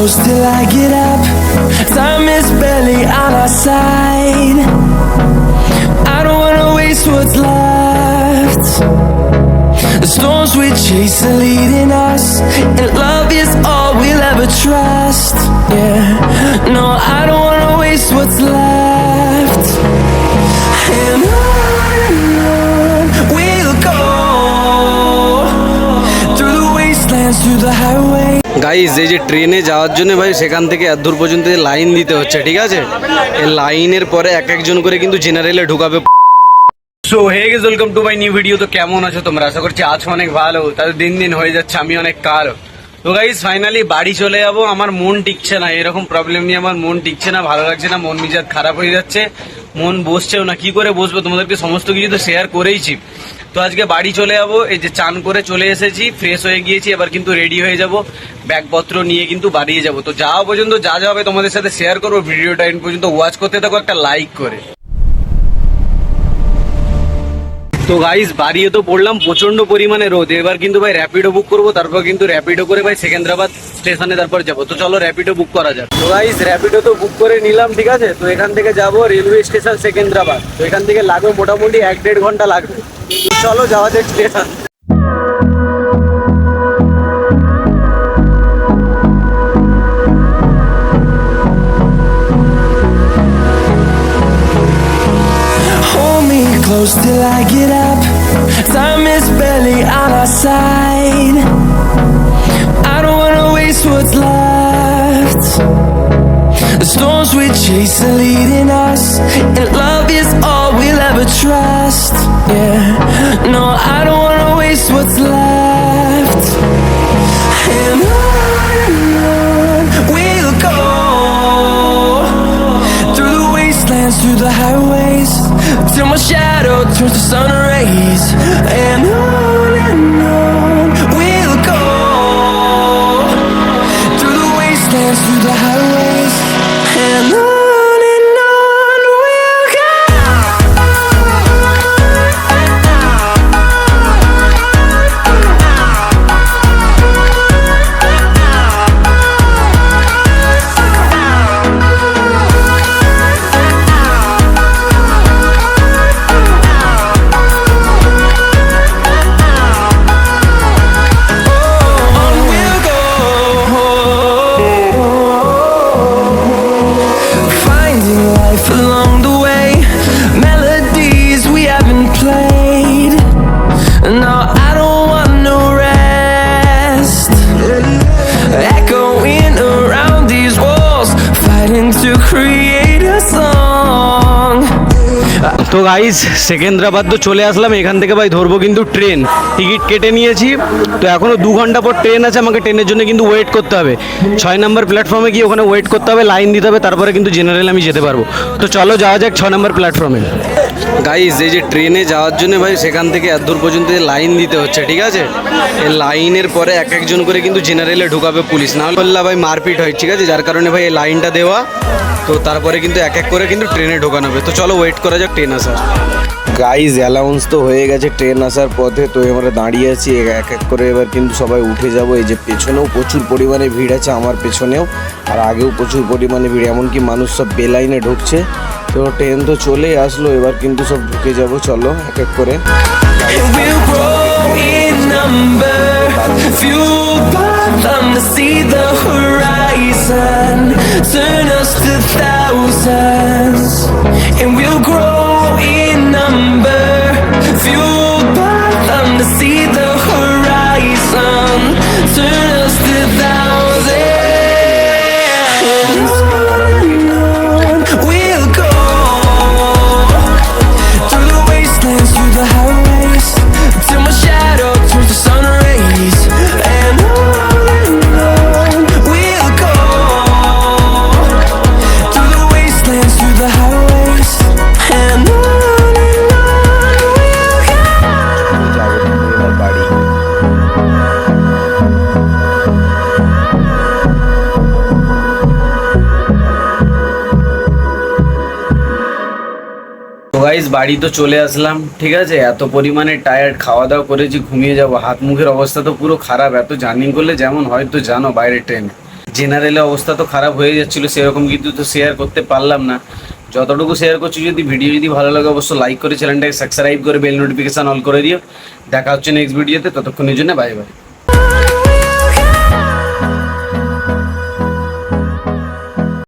close till I get up. Time is barely on our side. I don't wanna waste what's left. The storms we chase are leading us, and love is all we'll ever trust. Yeah, no, I don't wanna waste what's left. And on we'll go, through the wastelands, through the highway. Guys এই যে ট্রেনে যাওয়ার জন্য ভাই সেখান থেকে এত দূর পর্যন্ত লাইন দিতে হচ্ছে, ঠিক আছে? এই লাইনের পরে এক একজন করে কিন্তু জেনারেলে ঢুকাবে। So hey guys, welcome to my new video. তো কেমন আছো তোমরা? আশা করছি আছো অনেক ভালো। তাহলে দিন দিন হয়ে যাচ্ছে আমি অনেক কালো। তো গাইজ ফাইনালি বাড়ি চলে যাবো। আমার মন টিকছে না, এরকম প্রবলেম নিয়ে আমার মন টিকছে না, ভালো লাগছে না, মন মেজাজ খারাপ হয়ে যাচ্ছে, মন বসছেও না। কি করে বসবো? তোমাদেরকে সমস্ত কিছু তো শেয়ার করেইছি। তো আজকে বাড়ি চলে যাবো। এই যে চান করে চলে এসেছি, ফ্রেশ হয়ে গিয়েছি, এবার কিন্তু রেডি হয়ে যাব, ব্যাগপত্র নিয়ে কিন্তু বাড়িয়ে যাব। তো যাওয়া পর্যন্ত যা যা হবে তোমাদের সাথে শেয়ার করবো। ভিডিওটা এন্ড পর্যন্ত ওয়াচ করতে থাকো একটা লাইক করে। তো গাইস বাড়িয়ে তো পড়লাম, প্রচন্ড পরিমাণে রোদ। এবার কিন্তু ভাই র্যাপিডো বুক করবো, তারপর কিন্তু র্যাপিডো করে ভাই সেকেন্দ্রাবাদ স্টেশনে তারপর যাবো। তো চলো র্যাপিডো বুক করা যাক। তো গাইস র্যাপিডো তো বুক করে নিলাম, ঠিক আছে? তো এখান থেকে যাবো রেলওয়ে স্টেশন সেকেন্দ্রাবাদ। তো এখান থেকে লাগবে মোটামুটি 1-1.5 ঘন্টা লাগবে। তো চলো যাওয়া যাক station. Close till I get up. Time is barely on our side. I don't wanna waste what's left. The storms we chase are leading us, and love is all we'll ever trust. Yeah, no, I don't wanna waste what's left. And on we'll go, through the wastelands, through the highways, till my shadow turns to sun rays. And on we'll go, through the wastelands, through the highways. And on we'll go. Along the way, melodies we haven't played. No, I don't want no rest. Echoing around these walls, fighting to create a song. তো guys Secunderabad তো চলে আসলাম। এখান থেকে ভাই ধরবো কিন্তু train, ticket কেটে নিয়েছি। তো এখনো 2 ঘন্টা পর ট্রেন আছে, আমাকে ট্রেনের জন্য কিন্তু ওয়েট করতে হবে। 6 নম্বর প্ল্যাটফর্মে গিয়ে ওখানে ওয়েট করতে হবে, লাইন দিতে হবে, তারপরে কিন্তু জেনারেল আমি যেতে পারবো। তো চলো যাওয়া যাক 6 নম্বর প্ল্যাটফর্মে। গাইস এই যে ট্রেনে যাওয়ার জন্য ভাই সেখান থেকে এত দূর পর্যন্ত লাইন দিতে হচ্ছে, ঠিক আছে? এই লাইনের পরে এক একজন করে কিন্তু জেনারেলে ঢুকাবে পুলিশ, না হলে ভাই মারপিট হয়, ঠিক আছে? যার কারণে ভাই এই লাইনটা দেওয়া। তো তারপরে কিন্তু এক এক করে কিন্তু ট্রেনে ঢোকানো হবে। তো চলো ওয়েট করা যাক ট্রেন আসার। গাইজ অ্যালাউন্স তো হয়ে গেছে ট্রেন আসার পথে। তো এবারে দাঁড়িয়ে আছি, এক এক করে এবার কিন্তু সবাই উঠে যাব। এই যে পেছনেও প্রচুর পরিমাণে ভিড় আছে, আমার পেছনেও, আর আগেও প্রচুর পরিমাণে ভিড়, এমনকি মানুষ সব বেলাইনে ঢুকছে। তো ট্রেন তো চলেই আসলো, এবার কিন্তু সব ঢুকে যাব। চলো এক এক করে। Turn us to thousands, and we'll grow in number, fueled by them to see the horizon. Turn us to thousands, on we'll go, through the wastelands, through the highways, till my shadow turns to sun rays. And on we'll go, through the wastelands, through the highways. And on we'll go. এবার বাড়ি। Guys বাড়ি তো চলে আসলাম, ঠিক আছে? এত পরিমাণে tired, খাওয়া দাওয়া করেছি, ঘুমিয়ে যাব। হাত মুখের অবস্থা তো পুরো খারাপ, এত জার্নি করলে যেমন হয়তো জানো বাইরে ট্রেন। জেনারেলে অবস্থা তো খারাপ হয়ে যাচ্ছিলো, সেরকম কিন্তু তো শেয়ার করতে পারলাম না। যতটুকু শেয়ার করছি, যদি ভিডিও যদি ভালো লাগে অবশ্যই লাইক করে চ্যানেলটাকে সাবস্ক্রাইব করে বেল নোটিফিকেশান অল করে দিও। দেখা হচ্ছে নেক্সট ভিডিওতে, ততক্ষণের জন্য বাই বাই।